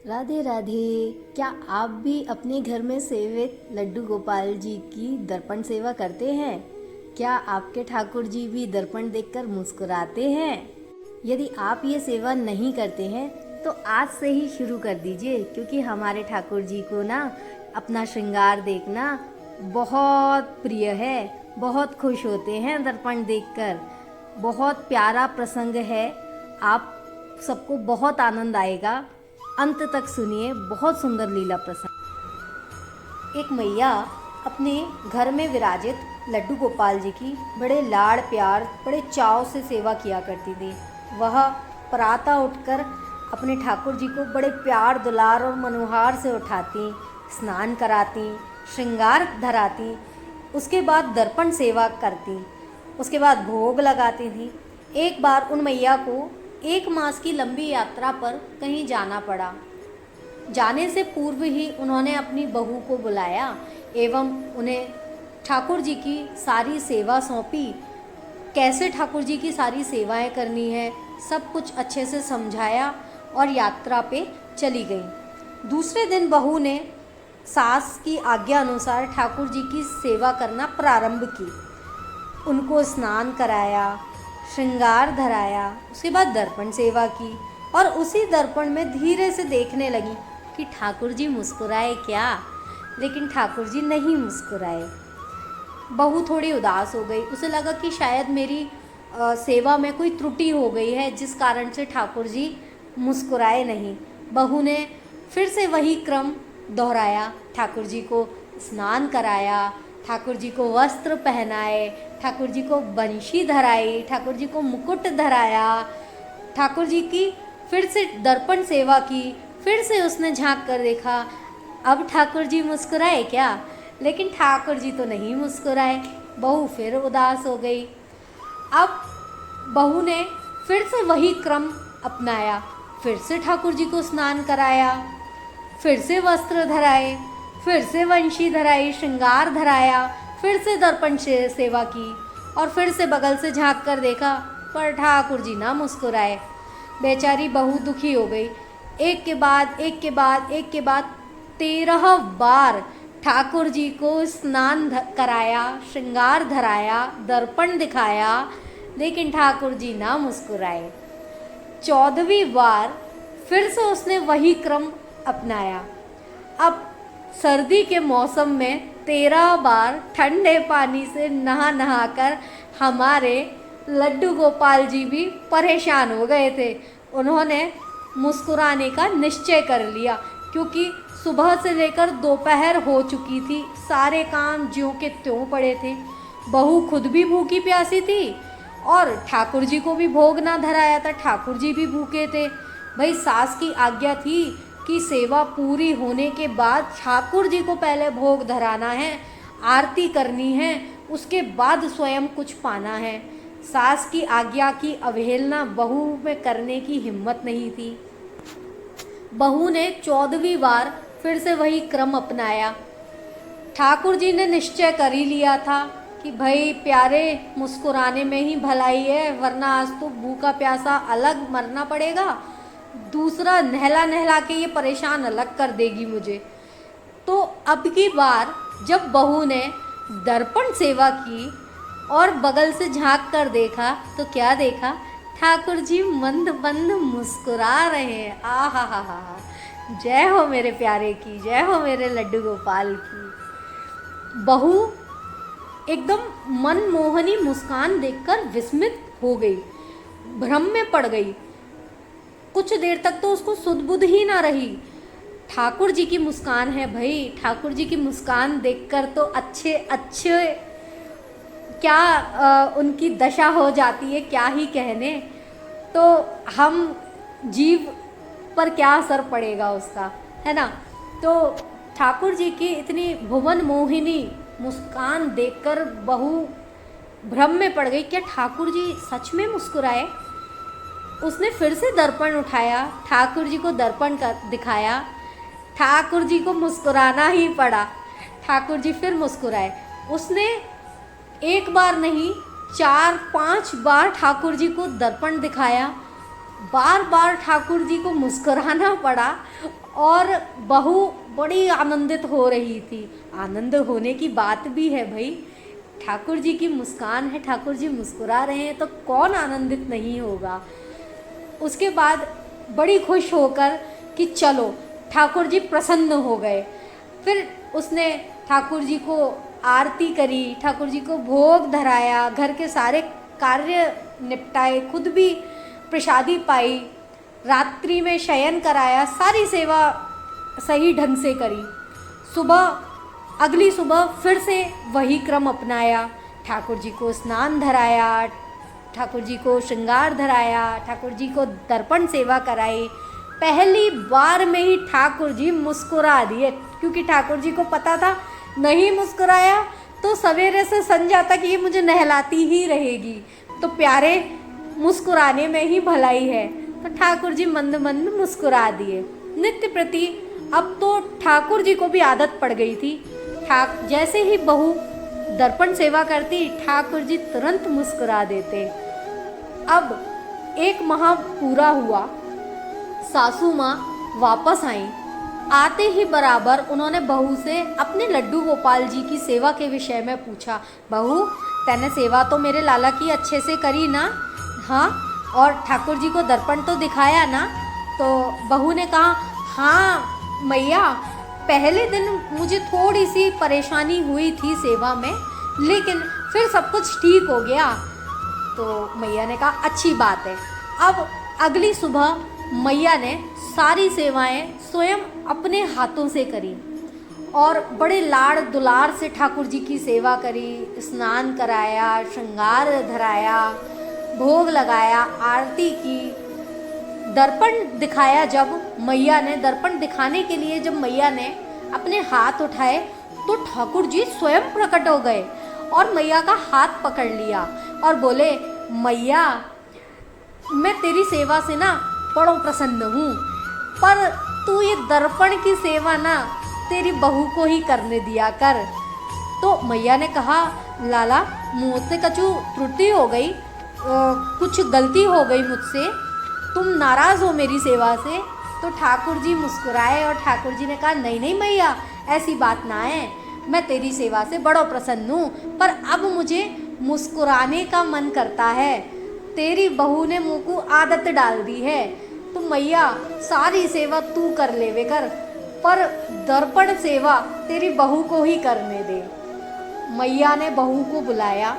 राधे राधे। क्या आप भी अपने घर में सेवित लड्डू गोपाल जी की दर्पण सेवा करते हैं? क्या आपके ठाकुर जी भी दर्पण देखकर मुस्कुराते हैं? यदि आप ये सेवा नहीं करते हैं तो आज से ही शुरू कर दीजिए, क्योंकि हमारे ठाकुर जी को ना अपना श्रृंगार देखना बहुत प्रिय है। बहुत खुश होते हैं दर्पण देखकर। बहुत प्यारा प्रसंग है। आप सबको बहुत आनंद आएगा। अंत तक सुनिए, बहुत सुंदर लीला प्रसंग। एक मैया अपने घर में विराजित लड्डू गोपाल जी की बड़े लाड़ प्यार, बड़े चाव से सेवा किया करती थी। वह प्रातः उठकर अपने ठाकुर जी को बड़े प्यार दुलार और मनोहार से उठाती, स्नान कराती, श्रृंगार धराती, उसके बाद दर्पण सेवा करती, उसके बाद भोग लगाती थी। एक बार उन मैया को 1 मास की लंबी यात्रा पर कहीं जाना पड़ा। जाने से पूर्व ही उन्होंने अपनी बहू को बुलाया एवं उन्हें ठाकुर जी की सारी सेवा सौंपी। कैसे ठाकुर जी की सारी सेवाएं करनी है, सब कुछ अच्छे से समझाया और यात्रा पे चली गई। दूसरे दिन बहू ने सास की आज्ञा अनुसार ठाकुर जी की सेवा करना प्रारंभ की। उनको स्नान कराया, श्रृंगार धराया, उसके बाद दर्पण सेवा की और उसी दर्पण में धीरे से देखने लगी कि ठाकुर जी मुस्कुराए क्या। लेकिन ठाकुर जी नहीं मुस्कुराए। बहू थोड़ी उदास हो गई। उसे लगा कि शायद मेरी सेवा में कोई त्रुटि हो गई है, जिस कारण से ठाकुर जी मुस्कुराए नहीं। बहू ने फिर से वही क्रम दोहराया। ठाकुर जी को स्नान कराया, ठाकुर जी को वस्त्र पहनाए, ठाकुर जी को बंशी धराई, ठाकुर जी को मुकुट धराया, ठाकुर जी की फिर से दर्पण सेवा की। फिर से उसने झांक कर देखा, अब ठाकुर जी मुस्कुराए क्या? लेकिन ठाकुर जी तो नहीं मुस्कुराए। बहू फिर उदास हो गई। अब बहू ने फिर से वही क्रम अपनाया। फिर से ठाकुर जी को स्नान कराया, फिर से वस्त्र धराए, फिर से वंशी धराई, श्रृंगार धराया, फिर से दर्पण सेवा की और फिर से बगल से झांक कर देखा, पर ठाकुर जी ना मुस्कुराए। बेचारी बहू दुखी हो गई। एक के बाद एक के बाद एक के बाद 13 बार ठाकुर जी को स्नान कराया, श्रृंगार धराया, दर्पण दिखाया, लेकिन ठाकुर जी ना मुस्कुराए। 14वीं बार फिर से उसने वही क्रम अपनाया। अब सर्दी के मौसम में 13 बार ठंडे पानी से नहा नहा कर हमारे लड्डू गोपाल जी भी परेशान हो गए थे। उन्होंने मुस्कुराने का निश्चय कर लिया, क्योंकि सुबह से लेकर दोपहर हो चुकी थी। सारे काम ज्यों के त्यों पड़े थे। बहू खुद भी भूखी प्यासी थी और ठाकुर जी को भी भोग ना धराया था। ठाकुर जी भी भूखे थे। भाई सास की आज्ञा थी कि सेवा पूरी होने के बाद ठाकुर जी को पहले भोग धराना है, आरती करनी है, उसके बाद स्वयं कुछ पाना है। सास की आज्ञा की अवहेलना बहू में करने की हिम्मत नहीं थी। बहू ने 14वीं बार फिर से वही क्रम अपनाया। ठाकुर जी ने निश्चय कर ही लिया था कि भाई प्यारे, मुस्कुराने में ही भलाई है, वरना आज तो भूखा प्यासा अलग मरना पड़ेगा, दूसरा नहला नहला के ये परेशान अलग कर देगी मुझे। तो अब की बार जब बहू ने दर्पण सेवा की और बगल से झांक कर देखा तो क्या देखा? ठाकुर जी मंद मंद मुस्कुरा रहे हैं। आ हा हा हा। जय हो मेरे प्यारे की, जय हो मेरे लड्डू गोपाल की। बहू एकदम मनमोहनी मुस्कान देखकर विस्मित हो गई, भ्रम में पड़ गई। कुछ देर तक तो उसको सुध बुध ही ना रही। ठाकुर जी की मुस्कान है भाई, ठाकुर जी की मुस्कान देखकर तो अच्छे अच्छे क्या उनकी दशा हो जाती है, क्या ही कहने। तो हम जीव पर क्या असर पड़ेगा उसका, है ना। तो ठाकुर जी की इतनी भुवन मोहिनी मुस्कान देखकर बहू भ्रम में पड़ गई। क्या ठाकुर जी सच में मुस्कुराए? उसने फिर से दर्पण उठाया, ठाकुर जी को दर्पण दिखाया। ठाकुर जी को मुस्कुराना ही पड़ा। ठाकुर जी फिर मुस्कुराए। उसने एक बार नहीं 4-5 बार ठाकुर जी को दर्पण दिखाया बार बार ठाकुर जी को मुस्कुराना पड़ा और बहू बड़ी आनंदित हो रही थी। आनंद होने की बात भी है भाई, ठाकुर जी की मुस्कान है, ठाकुर जी मुस्कुरा रहे हैं तो कौन आनंदित नहीं होगा। उसके बाद बड़ी खुश होकर कि चलो, ठाकुर जी प्रसन्न हो गए। फिर उसने ठाकुर जी को आरती करी, ठाकुर जी को भोग धराया, घर के सारे कार्य निपटाए, खुद भी प्रसादी पाई, रात्रि में शयन कराया, सारी सेवा सही ढंग से करी। अगली सुबह फिर से वही क्रम अपनाया, ठाकुर जी को स्नान धराया, ठाकुर जी को श्रृंगार धराया, ठाकुर जी को दर्पण सेवा कराई। पहली बार में ही ठाकुर जी मुस्कुरा दिए, क्योंकि ठाकुर जी को पता था नहीं मुस्कुराया तो सवेरे से संध्या तक ये मुझे नहलाती ही रहेगी, तो प्यारे मुस्कुराने में ही भलाई है। तो ठाकुर जी मंद मंद मुस्कुरा दिए। नित्य प्रति अब तो ठाकुर जी को भी आदत पड़ गई थी। जैसे ही बहू दर्पण सेवा करती, ठाकुर जी तुरंत मुस्कुरा देते। अब एक माह पूरा हुआ, सासू माँ वापस आई। आते ही बराबर उन्होंने बहू से अपने लड्डू गोपाल जी की सेवा के विषय में पूछा। बहू, तैने सेवा तो मेरे लाला की अच्छे से करी ना? हाँ, और ठाकुर जी को दर्पण तो दिखाया ना? तो बहू ने कहा, हाँ मैया, पहले दिन मुझे थोड़ी सी परेशानी हुई थी सेवा में, लेकिन फिर सब कुछ ठीक हो गया। तो मैया ने कहा, अच्छी बात है। अब अगली सुबह मैया ने सारी सेवाएं स्वयं अपने हाथों से करी और बड़े लाड़ दुलार से ठाकुर जी की सेवा करी, स्नान कराया, श्रृंगार धराया, भोग लगाया, आरती की। दर्पण दिखाया जब मैया ने, दर्पण दिखाने के लिए जब मैया ने अपने हाथ उठाए तो ठाकुर जी स्वयं प्रकट हो गए और मैया का हाथ पकड़ लिया और बोले, मैया मैं तेरी सेवा से ना बड़ा प्रसन्न हूँ, पर तू ये दर्पण की सेवा ना तेरी बहू को ही करने दिया कर। तो मैया ने कहा, लाला मुझसे कछु त्रुटि हो गई, कुछ गलती हो गई मुझसे, तुम नाराज़ हो मेरी सेवा से? तो ठाकुर जी मुस्कुराए और ठाकुर जी ने कहा, नहीं नहीं मैया, ऐसी बात ना है, मैं तेरी सेवा से बड़ा प्रसन्न हूँ, पर अब मुझे मुस्कुराने का मन करता है। तेरी बहू ने मुँह को आदत डाल दी है, तो मैया सारी सेवा तू कर लेवे कर, पर दर्पण सेवा तेरी बहू को ही करने दे। मैया ने बहू को बुलाया,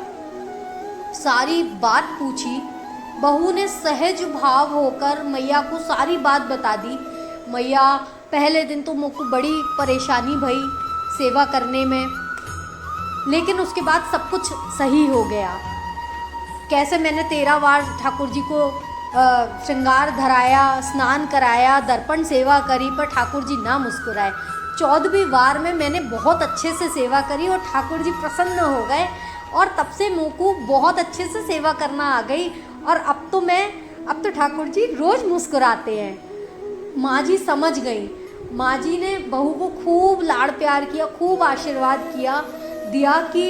सारी बात पूछी। बहू ने सहज भाव होकर मैया को सारी बात बता दी। मैया, पहले दिन तो मुझको बड़ी परेशानी भई सेवा करने में, लेकिन उसके बाद सब कुछ सही हो गया। कैसे मैंने 13 बार ठाकुर जी को श्रृंगार धराया, स्नान कराया, दर्पण सेवा करी, पर ठाकुर जी ना मुस्कुराए। 14वीं बार में मैंने बहुत अच्छे से सेवा करी और ठाकुर जी प्रसन्न हो गए और तब से मुँह को बहुत अच्छे से सेवा करना आ गई और अब तो ठाकुर जी रोज़ मुस्कुराते हैं। माँ जी समझ गई। माँ जी ने बहू को खूब लाड़ प्यार किया, खूब आशीर्वाद दिया कि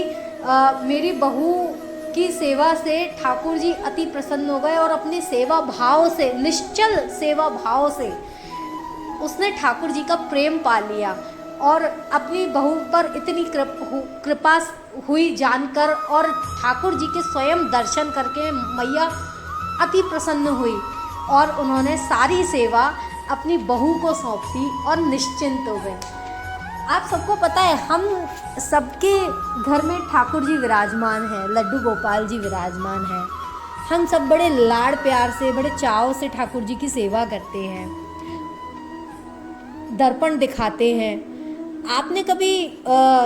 मेरी बहू की सेवा से ठाकुर जी अति प्रसन्न हो गए और अपनी सेवा भाव से, निश्चल सेवा भाव से उसने ठाकुर जी का प्रेम पा लिया और अपनी बहू पर इतनी कृपा हुई जानकर और ठाकुर जी के स्वयं दर्शन करके मैया अति प्रसन्न हुई और उन्होंने सारी सेवा अपनी बहू को सौंप दी और निश्चिंत हो गए। आप सबको पता है, हम सबके घर में ठाकुर जी विराजमान हैं, लड्डू गोपाल जी विराजमान हैं। हम सब बड़े लाड़ प्यार से, बड़े चाव से ठाकुर जी की सेवा करते हैं, दर्पण दिखाते हैं। आपने कभी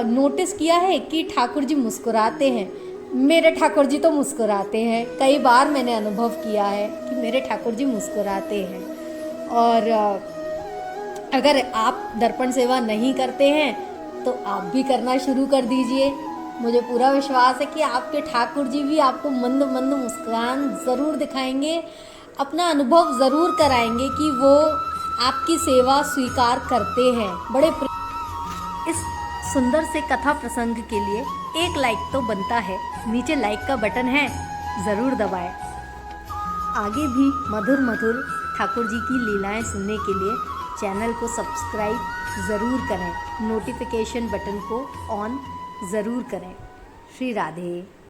नोटिस किया है कि ठाकुर जी मुस्कुराते हैं? मेरे ठाकुर जी तो मुस्कुराते हैं। कई बार मैंने अनुभव किया है कि मेरे ठाकुर जी मुस्कुराते हैं। और अगर आप दर्पण सेवा नहीं करते हैं तो आप भी करना शुरू कर दीजिए। मुझे पूरा विश्वास है कि आपके ठाकुर जी भी आपको मंद मंद मुस्कान ज़रूर दिखाएंगे, अपना अनुभव ज़रूर कराएंगे कि वो आपकी सेवा स्वीकार करते हैं। इस सुंदर से कथा प्रसंग के लिए एक लाइक तो बनता है। नीचे लाइक का बटन है, ज़रूर दबाएं। आगे भी मधुर मधुर ठाकुर जी की लीलाएं सुनने के लिए चैनल को सब्सक्राइब ज़रूर करें, नोटिफिकेशन बटन को ऑन ज़रूर करें। श्री राधे।